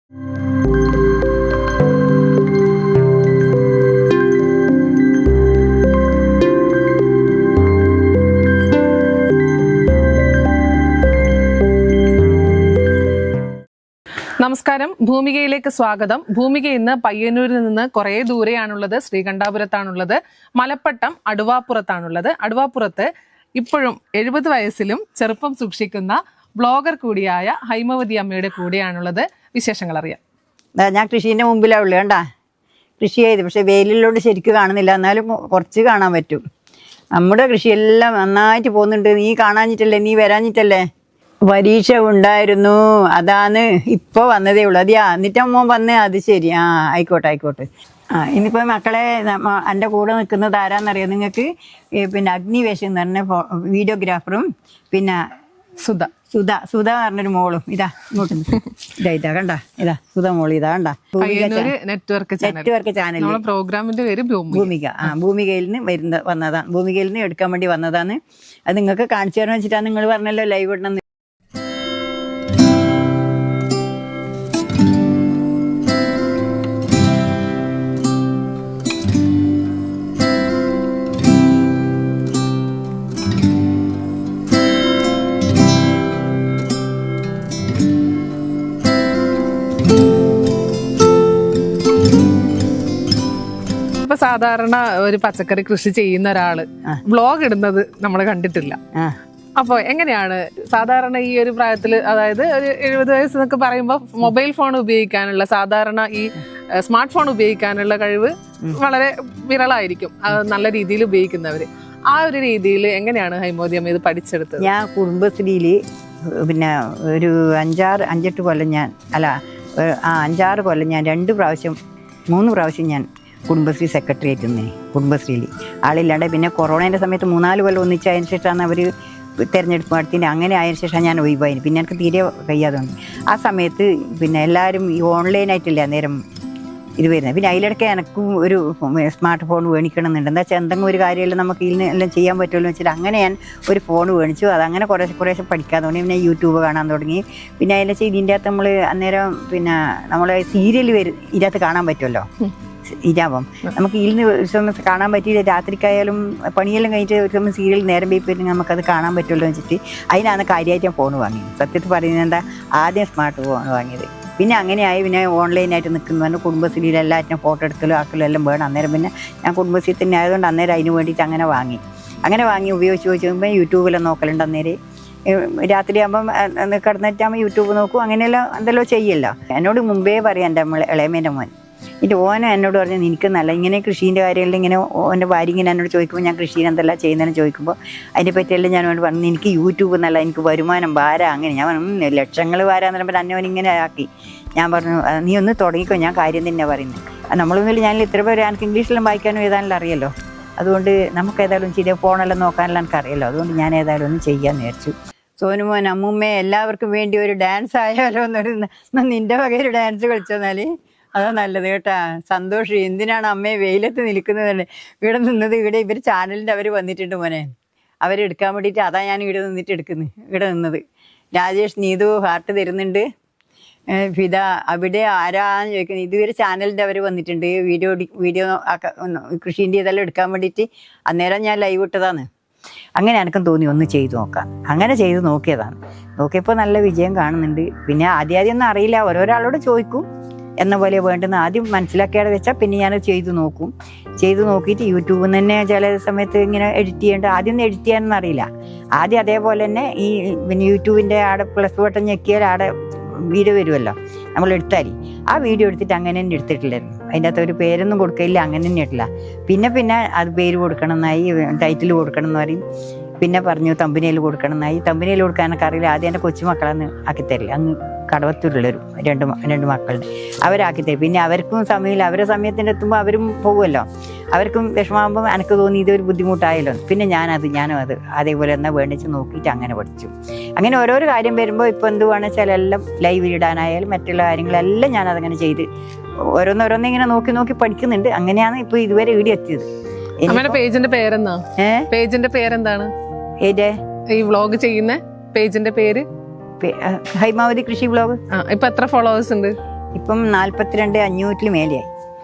നമസ്കാരം, ഭൂമികയിലേക്ക് സ്വാഗതം. ഭൂമിക ഇന്ന് പയ്യന്നൂരിൽ നിന്ന് കുറേ ദൂരെയാണുള്ളത്, ശ്രീകണ്ഠാപുരത്താണുള്ളത്, മലപ്പട്ടം അടുവാപ്പുറത്താണുള്ളത്. അടുവാപ്പുറത്ത് ഇപ്പോഴും 70 വയസ്സിലും ചെറുപ്പം സൂക്ഷിക്കുന്ന ബ്ലോഗർ കൂടിയായ ഹൈമവതി അമ്മയുടെ കൂടെയാണുള്ളത്. വിശേഷങ്ങൾ അറിയാം. ഞാൻ കൃഷീൻ്റെ മുമ്പിലാണ് ഉള്ളത്, കണ്ടാ കൃഷി ചെയ്ത്, പക്ഷെ വെയിലുള്ളതുകൊണ്ട് ശരിക്കും കാണുന്നില്ല, എന്നാലും കുറച്ച് കാണാൻ പറ്റും. നമ്മുടെ കൃഷിയെല്ലാം നന്നായിട്ട് പോകുന്നുണ്ട്. നീ കാണാഞ്ഞിട്ടല്ലേ, നീ വരാഞ്ഞിട്ടല്ലേ. പരീക്ഷ ഉണ്ടായിരുന്നു, അതാണ് ഇപ്പോൾ വന്നതേ ഉള്ളൂ. അതെയാ, എന്നിട്ട് അമ്മ വന്ന്, അത് ശരി, ആയിക്കോട്ടെ. ഇനിയിപ്പോൾ മക്കളെ എൻ്റെ കൂടെ നിൽക്കുന്നത് ആരാന്നറിയാം നിങ്ങൾക്ക്? പിന്നെ അഗ്നിവേശം എന്ന് പറഞ്ഞ വീഡിയോഗ്രാഫറും പിന്നെ സുധ പറഞ്ഞൊരു മോളും. ഇതാ ഇങ്ങോട്ട് ഇതാ കണ്ട, ഇതാ സുധ മോള്, ഇതാ കണ്ട നെറ്റ്വർക്ക് ചാനൽ പ്രോഗ്രാമിന്റെ പേര് ഭൂമിക. ഭൂമികയിൽ നിന്ന് വന്നതാണ്, ഭൂമികയിൽ നിന്ന് എടുക്കാൻ വേണ്ടി വന്നതാണ്. അത് നിങ്ങൾക്ക് കാണിച്ചു തരണം വെച്ചിട്ടാണ് നിങ്ങൾ പറഞ്ഞല്ലോ ലൈവ് ഇടണം. ഇപ്പൊ സാധാരണ ഒരു പച്ചക്കറി കൃഷി ചെയ്യുന്ന ഒരാള് വ്ലോഗ് ഇടുന്നത് നമ്മൾ കണ്ടിട്ടില്ല. അപ്പൊ എങ്ങനെയാണ് സാധാരണ ഈ ഒരു പ്രായത്തില്, അതായത് ഒരു 70 വയസ്സ് എന്നൊക്കെ പറയുമ്പോൾ മൊബൈൽ ഫോൺ ഉപയോഗിക്കാനുള്ള, സാധാരണ ഈ സ്മാർട്ട് ഫോൺ ഉപയോഗിക്കാനുള്ള കഴിവ് വളരെ വിരളായിരിക്കും നല്ല രീതിയിൽ ഉപയോഗിക്കുന്നവര്. ആ ഒരു രീതിയിൽ എങ്ങനെയാണ് ഹൈമവതി അമ്മ ഇത് പഠിച്ചെടുത്തത്? ഞാൻ കുടുംബശ്രീയിൽ പിന്നെ ഒരു 5-8 കൊല്ലം ഞാൻ 5-6 കൊല്ലം ഞാൻ 3 പ്രാവശ്യം ഞാൻ കുടുംബശ്രീ സെക്രട്ടറി ആയിട്ടിരുന്നേ. കുടുംബശ്രീയിൽ ആളില്ലാണ്ട് പിന്നെ കൊറോണേൻ്റെ സമയത്ത് 3-4 കൊല്ലം ഒന്നിച്ചതിന് ശേഷമാണ് അവർ തിരഞ്ഞെടുപ്പ് നടത്തിൻ്റെ. അങ്ങനെ ആയതിനു ശേഷം ഞാൻ ഒഴിവായി. പിന്നെ എനിക്ക് തീരെ കഴിയാതുകൊണ്ട് ആ സമയത്ത് പിന്നെ എല്ലാവരും ഈ ഓൺലൈനായിട്ടില്ല അന്നേരം ഇത് വരുന്നത്. പിന്നെ അതിലിടയ്ക്ക് എനിക്കും ഒരു സ്മാർട്ട് ഫോൺ മേടിക്കണം എന്നുണ്ട്. എന്താ വെച്ചാൽ എന്തെങ്കിലും ഒരു കാര്യമെല്ലാം നമുക്ക് ഇതിന് എല്ലാം ചെയ്യാൻ പറ്റുമല്ലോ വെച്ചിട്ട് അങ്ങനെ ഞാൻ ഒരു ഫോൺ മേടിച്ചു. അതങ്ങനെ കുറേശ്ശെ പഠിക്കാൻ തുടങ്ങി. പിന്നെ യൂട്യൂബ് കാണാൻ തുടങ്ങി. പിന്നെ അതിൻ്റെ വെച്ചാൽ ഇതിൻ്റെ അകത്ത് നമ്മൾ അന്നേരം പിന്നെ നമ്മളെ സീരിയൽ ഇതിനകത്ത് കാണാൻ പറ്റുമല്ലോ. ഇതാവും നമുക്ക് ഇതിന് കാണാൻ പറ്റിയില്ല, രാത്രിക്കായാലും പണിയെല്ലാം കഴിഞ്ഞിട്ട് ഒരു സമയം സീരിയൽ നേരം പോയി പോയിട്ട് നമുക്കത് കാണാൻ പറ്റുമല്ലോ എന്ന് വെച്ചിട്ട് അതിനാണ് കാര്യമായിട്ട് ഞാൻ ഫോൺ വാങ്ങിയത്. സത്യത്തിൽ പറയുന്നത് എന്താ, ആദ്യം സ്മാർട്ട് ഫോൺ വാങ്ങിയത്. പിന്നെ അങ്ങനെയായി. പിന്നെ ഓൺലൈനായിട്ട് നിൽക്കുന്നു പറഞ്ഞു കുടുംബശ്രീയിൽ എല്ലാറ്റിനും ഫോട്ടോ എടുക്കലും ആക്കലും എല്ലാം വേണം. അന്നേരം പിന്നെ ഞാൻ കുടുംബശ്രീ തന്നെ ആയതുകൊണ്ട് അന്നേരം അതിന് വേണ്ടിയിട്ട് അങ്ങനെ വാങ്ങി ഉപയോഗിച്ച് കഴിയുമ്പോൾ യൂട്യൂബിലെല്ലാം നോക്കലുണ്ട്. അന്നേരം രാത്രി ആകുമ്പം കിടന്നിട്ടാകുമ്പോൾ യൂട്യൂബ് നോക്കും, അങ്ങനെയെല്ലാം എന്തെല്ലോ ചെയ്യല്ലോ. എന്നോട് മുമ്പേ പറയാം എൻ്റെ ഇളയമേൻ്റെ മോൻ, എൻ്റെ ഓനെ എന്നോട് പറഞ്ഞു നിനക്ക് നല്ല ഇങ്ങനെ കൃഷീൻ്റെ കാര്യമെല്ലാം ഇങ്ങനെ എൻ്റെ ഭാര്യ ഇങ്ങനെ എന്നോട് ചോദിക്കുമ്പോൾ ഞാൻ കൃഷിയിൽ എന്തെല്ലാം ചെയ്യുന്നതെന്ന് ചോദിക്കുമ്പോൾ അതിനെ പറ്റിയെല്ലാം ഞാൻ പറഞ്ഞു എനിക്ക് യൂട്യൂബ് നല്ല എനിക്ക് വരുമാനം വാരാ. അങ്ങനെ ഞാൻ പറഞ്ഞു ലക്ഷങ്ങൾ വാരാന്ന് പറയുമ്പോൾ അന്നവൻ ഇങ്ങനെ ആക്കി. ഞാൻ പറഞ്ഞു നീ ഒന്ന് തുടങ്ങിക്കോ, ഞാൻ കാര്യം തന്നെ പറയുന്നത്. നമ്മളൊന്നുമില്ല, ഞാൻ ഇത്ര പേര് എനിക്ക് ഇംഗ്ലീഷിലും വായിക്കാനും എഴുതാനെല്ലാം അറിയാമല്ലോ. അതുകൊണ്ട് നമുക്ക് ഏതായാലും ചെറിയ ഫോണെല്ലാം നോക്കാനെല്ലാം എനിക്ക് അറിയാമല്ലോ. അതുകൊണ്ട് ഞാൻ ഏതായാലും ഒന്ന് ചെയ്യാമെന്ന് വിചാരിച്ചു. സോനുമോൻ അമ്മൂമ്മേ എല്ലാവർക്കും വേണ്ടി ഒരു ഡാൻസ് ആയാലോ എന്നൊരു നിൻ്റെ വകയൊരു ഡാൻസ് കളിച്ചെന്നാൽ അതാ നല്ലത് കേട്ടാ. സന്തോഷം. എന്തിനാണ് അമ്മയെ വെയിലത്ത് നിൽക്കുന്നത്? ഇവിടെ ഇവർ ചാനലിൻ്റെ അവർ വന്നിട്ടുണ്ട് മോനെ, അവരെടുക്കാൻ വേണ്ടിയിട്ട് അതാ ഞാൻ ഇവിടെ നിന്നത്. രാജേഷ് നീതു ഹാർട്ട് തരുന്നുണ്ട്. ഫിദ അവിടെ ആരാന്ന് ചോദിക്കുന്നത്. ഇതുവരെ ചാനലിൻ്റെ അവർ വന്നിട്ടുണ്ട് വീഡിയോ കൃഷീൻ്റെ ഇതെല്ലാം എടുക്കാൻ വേണ്ടിയിട്ട്. അന്നേരം ഞാൻ ലൈവ് ഇട്ടതാണ്. അങ്ങനെ എനിക്കും തോന്നി ഒന്ന് ചെയ്തു നോക്കാം. അങ്ങനെ ചെയ്ത് നോക്കിയപ്പോൾ നല്ല വിജയം കാണുന്നുണ്ട്. പിന്നെ ആദ്യം ഒന്നും അറിയില്ല, ഓരോരാളോട് ചോദിക്കും എന്ന പോലെ വേണ്ടുന്ന ആദ്യം മനസ്സിലാക്കിയാൽ വെച്ചാൽ പിന്നെ ഞാൻ ചെയ്തു നോക്കിയിട്ട് യൂട്യൂബിൽ നിന്ന് തന്നെ ചില സമയത്ത് ഇങ്ങനെ ആദ്യം എഡിറ്റ് ചെയ്യാനൊന്നും അറിയില്ല. ആദ്യം അതേപോലെ തന്നെ ഈ പിന്നെ യൂട്യൂബിൻ്റെ ആടെ പ്ലസ് ബട്ടൺ ഞെക്കിയാൽ ആടെ വീഡിയോ വരുമല്ലോ, നമ്മൾ എടുത്താൽ ആ വീഡിയോ എടുത്തിട്ട് അങ്ങനെ തന്നെ എടുത്തിട്ടില്ലായിരുന്നു. അതിൻ്റെ അകത്ത് ഒരു പേരൊന്നും കൊടുക്കില്ല, അങ്ങനെ തന്നെ ഇട്ടില്ല. പിന്നെ അത് പേര് കൊടുക്കണം എന്നായി, ടൈറ്റിൽ കൊടുക്കണം എന്ന് പറയും. പിന്നെ പറഞ്ഞു തമ്പനയിൽ കൊടുക്കണം എന്നായി. തമ്പനയിൽ കൊടുക്കാനൊക്കെ അറിയില്ല. ആദ്യം എൻ്റെ കൊച്ചുമക്കളാന്ന് ആക്കിത്തരില്ല. അങ്ങ് കടവത്തൂരുള്ളൊരു രണ്ട് മക്കളുടെ അവരാക്കിത്തരും. പിന്നെ അവർക്കും സമയമില്ല. അവരെ സമയത്തിൻ്റെ എത്തുമ്പോൾ അവരും പോകുമല്ലോ. അവർക്കും വിഷമാകുമ്പോൾ എനിക്ക് തോന്നി ഇതൊരു ബുദ്ധിമുട്ടായല്ലോ. പിന്നെ ഞാനും അത് അതേപോലെ എന്നാൽ വേണ്ടിച്ച് നോക്കിയിട്ട് അങ്ങനെ പഠിച്ചു. അങ്ങനെ ഓരോരോ കാര്യം വരുമ്പോൾ ഇപ്പോൾ എന്തുവാണെന്ന് വെച്ചാൽ എല്ലാം ലൈവ് ഇടാനായാലും മറ്റുള്ള കാര്യങ്ങളെല്ലാം ഞാനതങ്ങനെ ചെയ്ത് ഓരോന്നിങ്ങനെ നോക്കി പഠിക്കുന്നുണ്ട്. അങ്ങനെയാണ് ഇപ്പോൾ ഇതുവരെ ഇവിടെ എത്തിയത്. പേജിന്റെ പേരെന്താണ്? ഈ വ്ലോഗ് ചെയ്യുന്ന പേജിന്റെ പേര് ഹൈമാവതി കൃഷി വ്ലോഗ്. ഇപ്പൊ എത്ര ഫോളോവേഴ്സ് ഉണ്ട്? ഇപ്പം 42,500 മേലെയായി.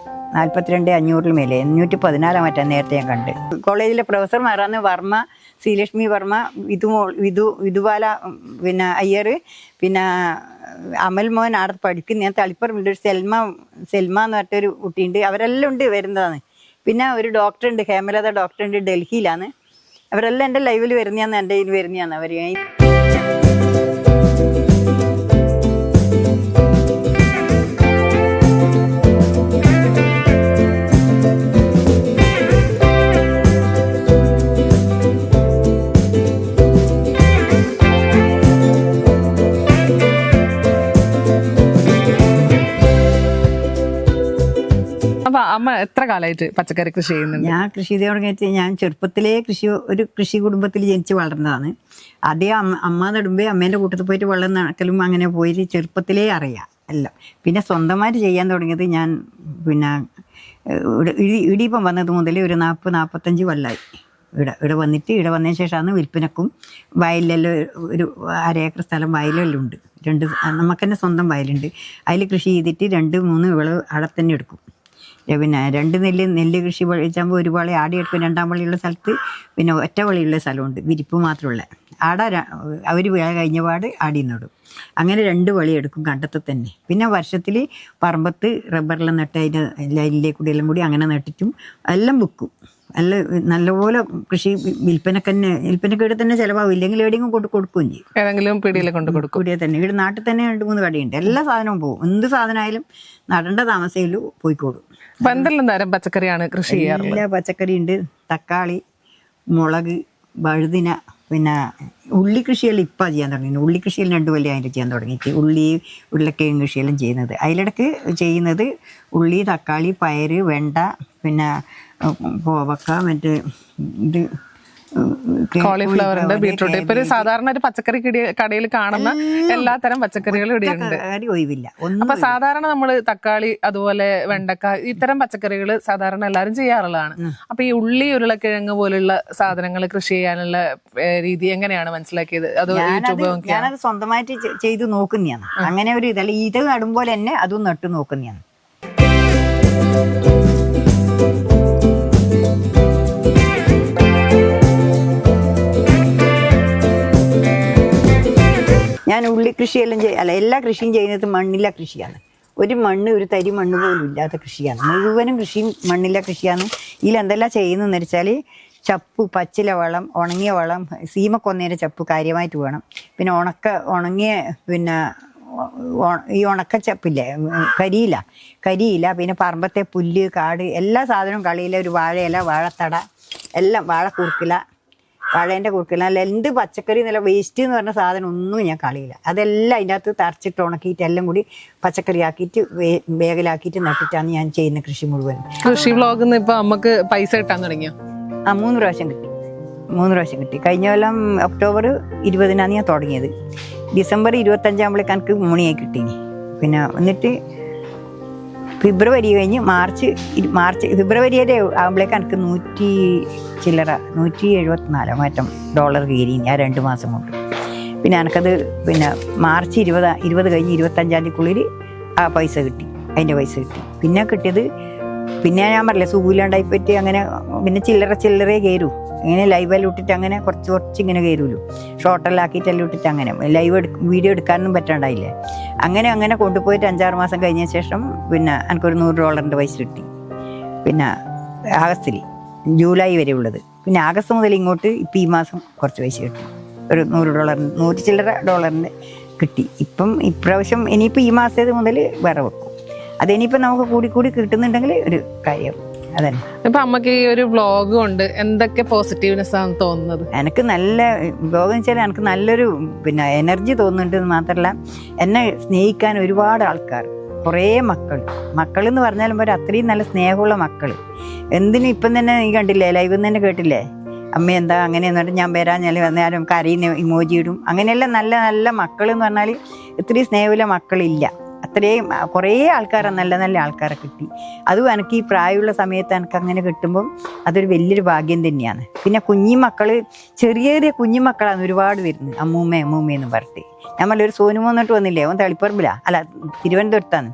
42,500 മേലെ, 514 മറ്റാ നേരത്തെ ഞാൻ കണ്ട്. കോളേജിലെ പ്രൊഫസർമാരാണ് വർമ്മ, ശ്രീലക്ഷ്മി വർമ്മ, വിധുബാല, പിന്നെ അയ്യർ, പിന്നെ അമൽ മോഹൻ അവിടെ പഠിക്കുന്ന. ഞാൻ തളിപ്പറമ്പുണ്ട് ഒരു സെൽമ എന്ന് പറഞ്ഞൊരു കുട്ടിയുണ്ട്. അവരെല്ലാം ഉണ്ട് വരുന്നതാണ്. പിന്നെ ഒരു ഡോക്ടറുണ്ട്, ഹേമലത ഡോക്ടറുണ്ട്, ഡൽഹിയിലാണ്. അവരെല്ലാം എൻ്റെ ലൈവിൽ വരുന്നതാണ്, എൻ്റെ ഇതിൽ വരുന്നതാണ് അവർ. അപ്പൊ അമ്മ എത്ര കാലമായിട്ട് പച്ചക്കറി കൃഷി ചെയ്യുന്നുണ്ട്? ഞാൻ കൃഷി ചെയ്ത് തുടങ്ങിയിട്ട് ഞാൻ ചെറുപ്പത്തിലേ ഒരു കൃഷി കുടുംബത്തിൽ ജനിച്ച് വളർന്നതാണ്. ആദ്യം അമ്മ നടുമ്പേ അമ്മേൻ്റെ കൂട്ടത്തിൽ പോയിട്ട് വെള്ളം നനക്കലും അങ്ങനെ പോയിട്ട് ചെറുപ്പത്തിലേ അറിയാം എല്ലാം. പിന്നെ സ്വന്തമായിട്ട് ചെയ്യാൻ തുടങ്ങിയത് ഞാൻ പിന്നെ ഇടിയിപ്പം വന്നത് മുതൽ ഒരു 40-45 കൊല്ലമായി. ഇവിടെ വന്നതിന് ശേഷമാണ് വിൽപ്പനക്കും. വയലിലെല്ലാം ഒരു 1/2 ഏക്കർ സ്ഥലം വയലെല്ലാം ഉണ്ട്. നമുക്ക് തന്നെ സ്വന്തം വയലുണ്ട്. അതിൽ കൃഷി ചെയ്തിട്ട് 2-3 വിളവ് അവിടെ തന്നെ എടുക്കും. പിന്നെ 2 നെല്ല് കൃഷി കഴിച്ചാകുമ്പോൾ ഒരു വളി ആടിയെടുക്കും. 2-ാം വളിയുള്ള സ്ഥലത്ത് പിന്നെ ഒറ്റ വളിയുള്ള സ്ഥലമുണ്ട്, വിരിപ്പ് മാത്രമുള്ള. ആടെ അവർ വിള കഴിഞ്ഞ പാട് ആടി നടും. അങ്ങനെ 2 വളി എടുക്കും കണ്ടത്തിൽ തന്നെ. പിന്നെ വർഷത്തിൽ പറമ്പത്ത് റബ്ബറെല്ലാം നട്ട് അതിൻ്റെ ലൈനിലേക്ക് കൂടി എല്ലാം കൂടി അങ്ങനെ നട്ടിട്ടും എല്ലാം വിൽക്കും. നല്ലപോലെ കൃഷി വിൽപ്പനക്ക് ഇവിടെ തന്നെ ചിലവാകും. ഇല്ലെങ്കിൽ എവിടെയെങ്കിലും കൊടുക്കുകയും ചെയ്യും. ഏതെങ്കിലും പീടികയിൽ കൊണ്ട് കൊടുക്കും. പീടിക തന്നെ. ഇവിടെ നാട്ടിൽ തന്നെ 2-3 കടയുണ്ട്. എല്ലാ സാധനവും പോകും. എന്ത് സാധനമായാലും നടേണ്ട താമസയിൽ പോയിക്കോടും. അപ്പൊ എന്തെല്ലാം തരം പച്ചക്കറിയാണ് കൃഷി ചെയ്യാറുള്ളത്? എല്ലാ പച്ചക്കറി ഉണ്ട്. തക്കാളി, മുളക്, വഴുതിന, പിന്നെ ഉള്ളി കൃഷിയെല്ലാം ഇപ്പം ചെയ്യാൻ തുടങ്ങി. ഉള്ളി കൃഷിയെല്ലാം 2 കൊല്ലം അതിൻ്റെ ചെയ്യാൻ തുടങ്ങിയിട്ട് ഉരുളക്കിഴങ്ങ് കൃഷിയെല്ലാം ചെയ്യുന്നത്. അതിലിടക്ക് ചെയ്യുന്നത് ഉള്ളി, തക്കാളി, പയറ്, വെണ്ട, പിന്നെ കോവക്ക, മറ്റേ ഇത് കോളിഫ്ലവർ ഉണ്ട്, ബീട്രൂട്ട്. ഇപ്പൊ ഒരു സാധാരണ ഒരു പച്ചക്കറി കടയിൽ കാണുന്ന എല്ലാ തരം പച്ചക്കറികളും ഇവിടെ ഉണ്ട്. ഒഴിവില്ല. അപ്പൊ സാധാരണ നമ്മള് തക്കാളി, അതുപോലെ വെണ്ടക്ക, ഇത്തരം പച്ചക്കറികൾ സാധാരണ എല്ലാവരും ചെയ്യാറുള്ളതാണ്. അപ്പൊ ഈ ഉള്ളി, ഉരുളക്കിഴങ്ങ് പോലുള്ള സാധനങ്ങൾ കൃഷി ചെയ്യാനുള്ള രീതി എങ്ങനെയാണ് മനസ്സിലാക്കിയത്? അത് ഞാനത് സ്വന്തമായിട്ട് ചെയ്ത് നോക്കുന്നതാണ്. അങ്ങനെ ഒരു ഇതല്ല, ഇത് നടുമ്പോൾ തന്നെ അതും നട്ടു നോക്കുന്നതാണ്. ഞാൻ ഉള്ളി കൃഷിയെല്ലാം എല്ലാ കൃഷിയും ചെയ്യുന്നത് മണ്ണില്ല കൃഷിയാണ്. ഒരു തരി മണ്ണ് പോലും ഇല്ലാത്ത കൃഷിയാണ്. മുഴുവനും കൃഷിയും മണ്ണില്ല കൃഷിയാണ്. ഇതിൽ എന്തെല്ലാം ചെയ്യുന്നതെന്ന് വെച്ചാൽ ചപ്പ്, പച്ചില വളം, ഉണങ്ങിയ വളം, സീമക്കൊന്നേരെ ചപ്പ് കാര്യമായിട്ട് വേണം. പിന്നെ ഉണങ്ങിയ പിന്നെ ഈ ഉണക്കച്ചപ്പില്ലേ, കരിയില, പിന്നെ പറമ്പത്തെ പുല്ല്, കാട്, എല്ലാ സാധനവും കളിയില, ഒരു വാഴയില, വാഴത്തട, എല്ലാം വാഴക്കൂർക്കില, വാഴേൻ്റെ കുറുക്കില്ല. അല്ല എന്ത് പച്ചക്കറി നല്ല വേസ്റ്റ് എന്ന് പറഞ്ഞ സാധനം ഒന്നും ഞാൻ കളയില്ല. അതെല്ലാം അതിൻ്റെ അകത്ത് തറച്ചിട്ട് ഉണക്കിയിട്ട് എല്ലാം കൂടി പച്ചക്കറി ആക്കിയിട്ട് വേഗലാക്കിയിട്ട് നട്ടിട്ടാണ് ഞാൻ ചെയ്യുന്ന കൃഷി മുഴുവൻ. കൃഷി വ്ളോഗിൽ ഇപ്പൊ നമുക്ക് പൈസ കിട്ടാൻ തുടങ്ങിയോ? 3 പ്രാവശ്യം കിട്ടി. കഴിഞ്ഞ കൊല്ലം ഒക്ടോബർ 20-നാണ് ഞാൻ തുടങ്ങിയത്. ഡിസംബർ 25 എനിക്ക് മൂണിയായി കിട്ടീനി. പിന്നെ എന്നിട്ട് ഫെബ്രുവരി കഴിഞ്ഞ് ഫെബ്രുവരി വരെ ആകുമ്പോഴേക്കും എനിക്ക് 174 മാറ്റം ഡോളർ കയറി ഞാൻ 2 മാസം കൊണ്ട്. പിന്നെ എനിക്കത് പിന്നെ മാർച്ച് 20 കഴിഞ്ഞ് 25-ാം ആ പൈസ കിട്ടി, അതിൻ്റെ പൈസ കിട്ടി. പിന്നെ കിട്ടിയത് പിന്നെ ഞാൻ പറഞ്ഞില്ലേ സുഖമില്ലാണ്ടായിപ്പറ്റി അങ്ങനെ പിന്നെ ചില്ലറ കയറൂ. ഇങ്ങനെ ലൈവെല്ലാം ഇട്ടിട്ട് അങ്ങനെ കുറച്ച് ഇങ്ങനെ കയറുമല്ലോ, ഷോർട്ടെല്ലാം ആക്കിയിട്ടെല്ലാം ഇട്ടിട്ട് അങ്ങനെ വീഡിയോ എടുക്കാനൊന്നും പറ്റാണ്ടായില്ലേ. അങ്ങനെ കൊണ്ടുപോയിട്ട് 5-6 മാസം കഴിഞ്ഞ ശേഷം പിന്നെ എനിക്കൊരു $100 പൈസ കിട്ടി. പിന്നെ ജൂലൈ വരെ ഉള്ളത്. പിന്നെ ആഗസ്റ്റ് മുതൽ ഇങ്ങോട്ട് ഇപ്പം ഈ മാസം കുറച്ച് പൈസ കിട്ടി. ഒരു $100 ചില്ലറ കിട്ടി. ഇപ്രാവശ്യം ഇനിയിപ്പോൾ ഈ മാസത്തേത് മുതൽ വേറെ വെക്കും. അതിനിയിപ്പോൾ നമുക്ക് കൂടി കിട്ടുന്നുണ്ടെങ്കിൽ ഒരു കാര്യം അതന്നെ. ഇപ്പൊ അമ്മക്ക് ഈ ഒരു വ്ളോഗ് കൊണ്ട് എന്തൊക്കെ പോസിറ്റീവ്നെസ് ആണ് തോന്നുന്നത്? എനിക്ക് നല്ല വ്ളോഗ് എന്ന് വെച്ചാൽ എനിക്ക് നല്ലൊരു പിന്നെ എനർജി തോന്നുന്നുണ്ട്. മാത്രമല്ല എന്നെ സ്നേഹിക്കാൻ ഒരുപാട് ആൾക്കാർ, കുറേ മക്കൾ എന്ന് പറഞ്ഞാലും പോലെ അത്രയും നല്ല സ്നേഹമുള്ള മക്കൾ. എന്തിനും ഇപ്പം തന്നെ നീ കണ്ടില്ലേ, ലൈവ് തന്നെ കേട്ടില്ലേ, അമ്മ എന്താ അങ്ങനെ എന്നിട്ട് ഞാൻ വരാഞ്ഞാൽ വന്നാലും കരയുന്ന ഇമോജി ഇടും. അങ്ങനെയെല്ലാം നല്ല നല്ല മക്കൾ എന്ന് പറഞ്ഞാൽ ഇത്രയും സ്നേഹമുള്ള മക്കളില്ല. അത്രയും കുറേ ആൾക്കാരെ നല്ല ആൾക്കാരെ കിട്ടി. അതും എനിക്ക് ഈ പ്രായമുള്ള സമയത്ത് എനിക്ക് അങ്ങനെ കിട്ടുമ്പം അതൊരു വലിയൊരു ഭാഗ്യം തന്നെയാണ്. പിന്നെ കുഞ്ഞിമക്കൾ, ചെറിയ കുഞ്ഞിമക്കളാണ് ഒരുപാട് വരുന്നത്. അമ്മൂമ്മയെന്ന് പറഞ്ഞിട്ട്. നമ്മളൊരു സോനുമോ എന്നിട്ട് വന്നില്ലേ, അവൻ തളിപ്പറമ്പിലാണ്, അല്ല തിരുവനന്തപുരത്താണ്.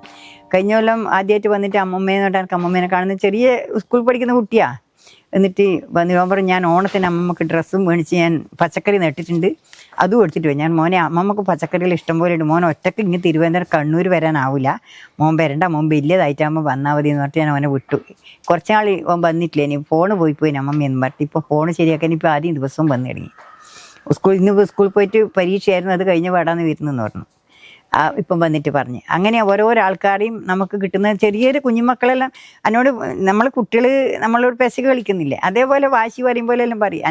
കഴിഞ്ഞ കൊല്ലം ആദ്യമായിട്ട് വന്നിട്ട് അമ്മമ്മേന്ന് പറഞ്ഞാൽ എനിക്ക് അമ്മമ്മേനെ കാണുന്ന ചെറിയ സ്കൂളിൽ പഠിക്കുന്ന കുട്ടിയാണ്. എന്നിട്ട് വന്ന് ഞാൻ ഓണത്തിന് അമ്മമ്മക്ക് ഡ്രസ്സും മേടിച്ച് ഞാൻ പച്ചക്കറി നട്ടിട്ടുണ്ട്, അതും എടുത്തിട്ട് പോയി. ഞാൻ മോനെ അമ്മമ്മക്ക് പച്ചക്കറികൾ ഇഷ്ടംപോലെ ഉണ്ട്, മോനെ ഒറ്റയ്ക്ക് ഇങ്ങനെ തിരുവനന്തപുരം കണ്ണൂർ വരാനാവില്ല, മോൻ വരണ്ട, മോൻ വലിയതായിട്ടാകുമ്പോൾ വന്നാൽ മതി എന്ന് പറഞ്ഞിട്ട് ഞാൻ അവനെ വിട്ടു. കുറച്ച് നാൾ ഓൻ വന്നിട്ടില്ല, ഇനി ഫോണ് പോയി അമ്മമ്മയെന്ന് പറഞ്ഞിട്ട് ഇപ്പോൾ ഫോണ് ശരിയാക്കാൻ ഇപ്പോൾ ആദ്യം ദിവസവും വന്നു തുടങ്ങി. ഇന്ന് സ്കൂളിൽ പോയിട്ട് പരീക്ഷയായിരുന്നു, അത് കഴിഞ്ഞ പാടാന്ന് വരുന്നെന്ന് പറഞ്ഞു. ഇപ്പം വന്നിട്ട് പറഞ്ഞ് അങ്ങനെ ഓരോരോ ആൾക്കാരെയും നമുക്ക് കിട്ടുന്ന ചെറിയൊരു കുഞ്ഞുമക്കളെല്ലാം എന്നോട് നമ്മൾ കുട്ടികൾ നമ്മളോട് പെശക കളിക്കുന്നില്ലേ, അതേപോലെ വാശി പറയുമ്പോൾ എല്ലാം പറയും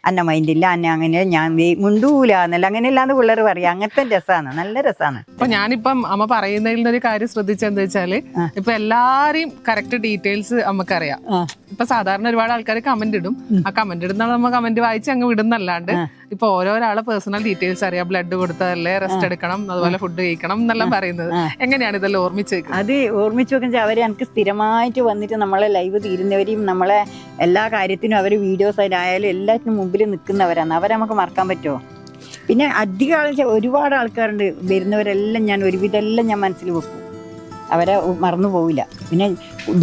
അന്ന മൈൻഡില്ല, അന്ന അങ്ങനെ ഞാൻ മുണ്ടൂല എന്നല്ല, അങ്ങനെയല്ലാന്ന് പിള്ളേർ പറയും. അങ്ങനത്തെ രസമാണ്, നല്ല രസമാണ്. അപ്പൊ ഞാനിപ്പം അമ്മ പറയുന്നതിൽ നിന്നൊരു കാര്യം ശ്രദ്ധിച്ചെന്താ വെച്ചാല് ഇപ്പൊ എല്ലാരെയും കറക്റ്റ് ഡീറ്റെയിൽസ് നമുക്കറിയാം. ഇപ്പൊ സാധാരണ ഒരുപാട് ആൾക്കാർ കമന്റ് ഇടും, ആ കമന്റ് ഇടുന്ന നമ്മൾ കമന്റ് വായിച്ച് അങ്ങ് വിടുന്നല്ലാണ്ട് ഇപ്പൊ ഓരോരാളെ പേഴ്സണൽ ഡീറ്റെയിൽസ് അറിയാം. ബ്ലഡ് കൊടുത്തതല്ലേ, റെസ്റ്റ് എടുക്കണം, അതുപോലെ ഫുഡ് കഴിക്കണം എന്നെല്ലാം പറയുന്നത്. എങ്ങനെയാണ് ഇതെല്ലാം ഓർമ്മിച്ച് വെക്കുന്നത്? അത് ഓർമ്മിച്ച് വെക്കുന്ന അവര് എനിക്ക് സ്ഥിരമായിട്ട് വന്നിട്ട് നമ്മളെ ലൈവ് തീരുന്നവരെയും നമ്മളെ എല്ലാ കാര്യത്തിനും അവർ വീഡിയോസ് ആയാലും എല്ലാത്തിനും മുമ്പിൽ നിൽക്കുന്നവരാണ്. അവരെ നമുക്ക് മറക്കാൻ പറ്റുമോ? പിന്നെ അധികം ഒരുപാട് ആൾക്കാരുണ്ട് വരുന്നവരെല്ലാം, ഞാൻ ഒരുവിധം എല്ലാം ഞാൻ മനസ്സിൽ വെക്കും, അവരെ മറന്നു പോവില്ല. പിന്നെ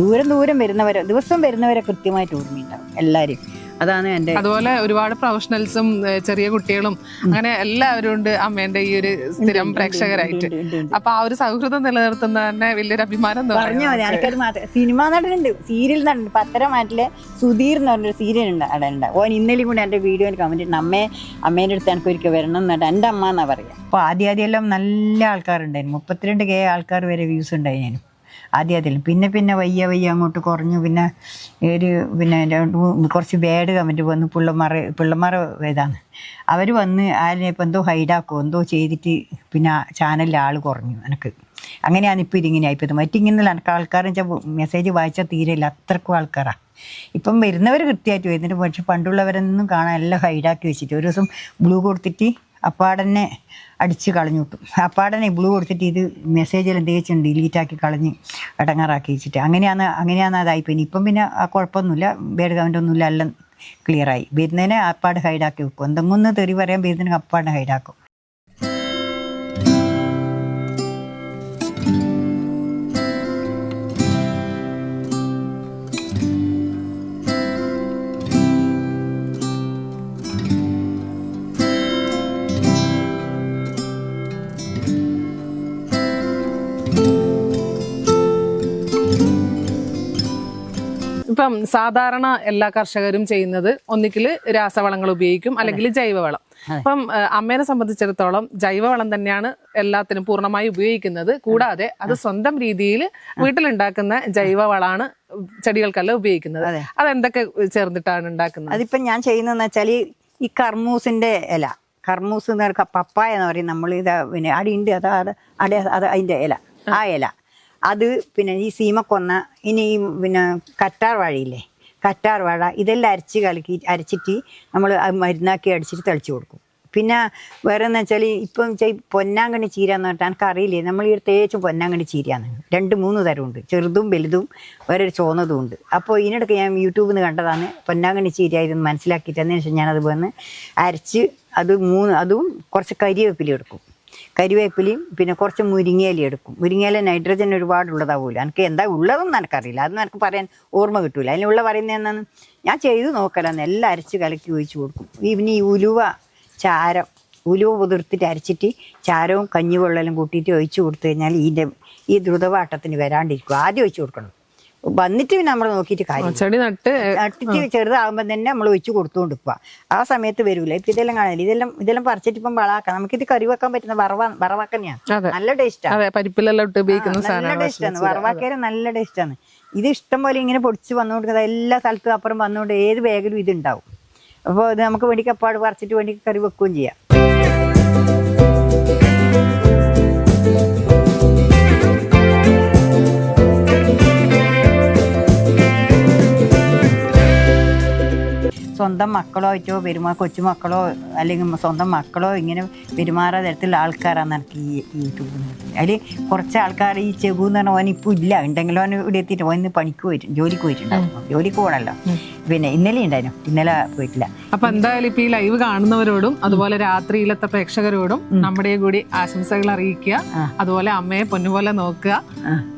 ദൂരം വരുന്നവരെ, ദിവസം വരുന്നവരെ കൃത്യമായിട്ട് ഓർമ്മയുണ്ടാവും എല്ലാവരും. അതാണ് എൻ്റെ. അതുപോലെ ഒരുപാട് പ്രൊഫഷണൽസും ചെറിയ കുട്ടികളും അങ്ങനെ എല്ലാവരും ഉണ്ട് അമ്മേന്റെ ഈ ഒരു സ്ഥിരം പ്രേക്ഷകരായിട്ട്. അപ്പൊ ആ ഒരു സൗഹൃദം നിലനിർത്തുന്ന തന്നെ വലിയൊരു അഭിമാനം. പറഞ്ഞോ എനിക്കത് മാത്രം. സിനിമാ നടനുണ്ട്, സീരിയൽ നടനുണ്ട്, പത്തരമാറ്റിലെ സുധീർ എന്ന് പറഞ്ഞൊരു സീരിയൽ ഉണ്ട് അവിടെ ഉണ്ട്. ഓൻ ഇന്നലെയും കൂടെ എൻ്റെ വീഡിയോയിൽ കമന്റ് ഇട്ടുണ്ട്, അമ്മേൻ്റെ അടുത്ത് എനിക്ക് ഒരിക്കൽ വരണം എന്ന് പറഞ്ഞാൽ എൻ്റെ അമ്മ എന്നാ പറയുക. അപ്പോൾ ആദ്യം എല്ലാം നല്ല ആൾക്കാരുണ്ടായിരുന്നു, 32K ആൾക്കാർ വരെ വ്യൂസ് ഉണ്ടായിരുന്നു ആദ്യം. പിന്നെ വയ്യ അങ്ങോട്ട് കുറഞ്ഞു. പിന്നെ കുറച്ച് ബാഡ് കമൻറ്റ് വന്നു. പിള്ളമാർ ഇതാണ് അവർ വന്ന് ആരെ ഇപ്പം എന്തോ ഹൈഡാക്കോ എന്തോ ചെയ്തിട്ട് പിന്നെ ചാനലിൽ ആൾ കുറഞ്ഞു എനിക്ക്. അങ്ങനെയാണ് ഇപ്പോൾ ഇതിങ്ങനെ ആയിപ്പോയത്. മറ്റിങ്ങനെ എനിക്ക് ആൾക്കാരെന്ന് വെച്ചാൽ മെസ്സേജ് വായിച്ചാൽ തീരെയില്ല, അത്രക്കും ആൾക്കാരാണ്. ഇപ്പം വരുന്നവർ കൃത്യമായിട്ട് വരുന്നുണ്ട്, പക്ഷെ പണ്ടുള്ളവരൊന്നും കാണാൻ എല്ലാം ഹൈഡാക്കി വെച്ചിട്ട് ഒരു ദിവസം ബ്ലൂ കൊടുത്തിട്ട് അപ്പാടനെ അടിച്ച് കളഞ്ഞു കിട്ടും. അപ്പാടനെ ബ്ലൂ കൊടുത്തിട്ട് ഇത് മെസ്സേജെല്ലാം തേച്ചുണ്ട് ഡിലീറ്റാക്കി കളഞ്ഞ് ഇടങ്ങാറാക്കി വെച്ചിട്ട് അങ്ങനെയാണ് അതായിപ്പോയി. ഇപ്പം പിന്നെ ആ കുഴപ്പമൊന്നുമില്ല, ബേഡ് കമൻ്റൊന്നുമില്ല, എല്ലാം ക്ലിയറായി. വരുന്നതിനെ അപ്പാട് ഹൈഡാക്കി വെക്കും, എന്തെങ്കിലും ഒന്ന് തെറി പറയാൻ വരുന്നതിന് അപ്പാടിനെ ഹൈഡാക്കും. ഇപ്പം സാധാരണ എല്ലാ കർഷകരും ചെയ്യുന്നത് ഒന്നിക്കിൽ രാസവളങ്ങൾ ഉപയോഗിക്കും, അല്ലെങ്കിൽ ജൈവവളം. അപ്പം അമ്മേനെ സംബന്ധിച്ചിടത്തോളം ജൈവവളം തന്നെയാണ് എല്ലാത്തിനും പൂർണ്ണമായി ഉപയോഗിക്കുന്നത്. കൂടാതെ അത് സ്വന്തം രീതിയിൽ വീട്ടിലുണ്ടാക്കുന്ന ജൈവവളമാണ് ചെടികൾക്കെല്ലാം ഉപയോഗിക്കുന്നത്. അതെന്തൊക്കെ ചേർന്നിട്ടാണ് ഉണ്ടാക്കുന്നത്? അതിപ്പം ഞാൻ ചെയ്യുന്നതെന്ന് വെച്ചാൽ ഈ കർമൂസിന്റെ ഇല, കർമൂസ് എന്ന് പറഞ്ഞാൽ പപ്പായ എന്ന് പറയും നമ്മൾ. ഇത് പിന്നെ അടിയുണ്ട്, അത് അതിന്റെ ഇല, ആ ഇല അത്. പിന്നെ ഈ സീമക്കൊന്ന, ഇനി ഈ പിന്നെ കറ്റാർ വാഴയില്ലേ, കറ്റാർ വാഴ, ഇതെല്ലാം അരച്ചിട്ട് നമ്മൾ മരുന്നാക്കി അടിച്ചിട്ട് തളിച്ചു കൊടുക്കും. പിന്നെ വേറെ എന്ന് വെച്ചാൽ ഇപ്പം പൊന്നാങ്കണ്ണി ചീര എന്ന് പറഞ്ഞാൽ എനിക്കറിയില്ലേ, നമ്മൾ ഈ തേച്ചും പൊന്നാങ്കണ്ണി ചീരയാണ്. 2-3 തരമുണ്ട്, ചെറുതും വലുതും വേറൊരു ചോന്നതും ഉണ്ട്. അപ്പോൾ ഇതിനിടയ്ക്ക് ഞാൻ യൂട്യൂബിൽ നിന്ന് കണ്ടതാണ് പൊന്നാങ്കണ്ണി ചീര, ഇതൊന്ന് മനസ്സിലാക്കിയിട്ട് അതിന് ശേഷം ഞാനത് വന്ന് അരച്ച് അതും കുറച്ച് കരിവേപ്പില എടുക്കും. കരിവേപ്പിലയും പിന്നെ കുറച്ച് മുരിങ്ങയില എടുക്കും. മുരിങ്ങയില നൈട്രജൻ ഒരുപാടുള്ളതാവില്ല, എനിക്ക് എന്താ ഉള്ളതെന്ന് എനിക്കറിയില്ല, അതൊന്നും എനിക്ക് പറയാൻ ഓർമ്മ കിട്ടൂല. അതിനുള്ള പറയുന്നത് എന്നാന്ന് ഞാൻ ചെയ്ത് നോക്കലാന്ന്, എല്ലാം അരച്ച് കലക്കി ഒഴിച്ച് കൊടുക്കും. പിന്നെ ഈ ഉലുവ കുതിർത്തിട്ട് അരച്ചിട്ട് ചാരവും കഞ്ഞിവെള്ളമെല്ലാം കൂട്ടിയിട്ട് ഒഴിച്ച് കൊടുത്തു കഴിഞ്ഞാൽ ഈ ദ്രുതവാട്ടത്തിന് വരാണ്ടിരിക്കും. ആദ്യം ഒഴിച്ച് കൊടുക്കണം, വന്നിട്ട് നമ്മൾ നോക്കിയിട്ട് കാര്യം. ചെടി നട്ടിട്ട് ചെറുതാകുമ്പോൾ തന്നെ നമ്മൾ ഒഴിച്ച് കൊടുത്തുകൊണ്ട് പോവാ. ആ സമയത്ത് വരൂല. ഇപ്പം ഇതെല്ലാം കാണില്ല, ഇതെല്ലാം പറിച്ചിട്ട് ഇപ്പം വളാക്കാം. നമുക്കിത് കറി വെക്കാൻ പറ്റുന്ന വറവാക്കന്നെയാണ്, നല്ല ടേസ്റ്റാണ്. പരിപ്പിലെല്ലാം ഇട്ട് ഉപയോഗിക്കുന്ന നല്ല ടേസ്റ്റാണ്, വറവാക്കിയാലും നല്ല ടേസ്റ്റാണ്. ഇത് ഇഷ്ടം പോലെ ഇങ്ങനെ പൊടിച്ച് വന്നുകൊടുക്കുന്നത് എല്ലാ സ്ഥലത്തും അപ്പുറം വന്നുകൊണ്ട് ഏത് ബാഗിലും ഇതുണ്ടാവും. അപ്പോൾ ഇത് നമുക്ക് വേണ്ടിക്ക് അപ്പാട് പറിച്ചിട്ട് വേണ്ടി കറി വെക്കുകയും ചെയ്യാം. സ്വന്തം സ്വന്തം മക്കളോ ആയിട്ടോ കൊച്ചുമക്കളോ അല്ലെങ്കിൽ സ്വന്തം മക്കളോ ഇങ്ങനെ പെരുമാറാ തരത്തിലുള്ള ആൾക്കാരാണ് എനിക്ക് ഈ യൂട്യൂബ്. അതിൽ കുറച്ച് ആൾക്കാർ ഈ ചെബു എന്ന് പറഞ്ഞാൽ ഓൻ ഇപ്പോൾ ഇല്ല, ഉണ്ടെങ്കിലും ഓൻ ഇവിടെ എത്തിയിട്ട് ഓന് പണിക്ക് പോയിട്ട് ജോലിക്ക് പോയിട്ടുണ്ടാവും. ജോലിക്ക് പോകണമല്ലോ. പിന്നെ ഇന്നലെ ഉണ്ടായിരുന്നു, ഇന്നലെ പോയിട്ടില്ല. അപ്പൊ എന്തായാലും ഇപ്പൊ ഈ ലൈവ് കാണുന്നവരോടും അതുപോലെ രാത്രിയിലത്തെ പ്രേക്ഷകരോടും നമ്മുടെ കൂടി ആശംസകൾ അറിയിക്കുക. അതുപോലെ അമ്മയെ പൊന്നുപോലെ നോക്കുക.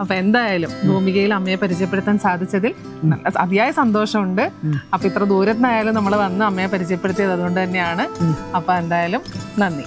അപ്പൊ എന്തായാലും ഭൂമികയിൽ അമ്മയെ പരിചയപ്പെടുത്താൻ സാധിച്ചതിൽ അതിയായ സന്തോഷമുണ്ട്. അപ്പൊ ഇത്ര ദൂരത്തിനായാലും നമ്മൾ വന്ന് അമ്മയെ പരിചയപ്പെടുത്തിയത് അതുകൊണ്ട് തന്നെയാണ്. അപ്പൊ എന്തായാലും നന്ദി.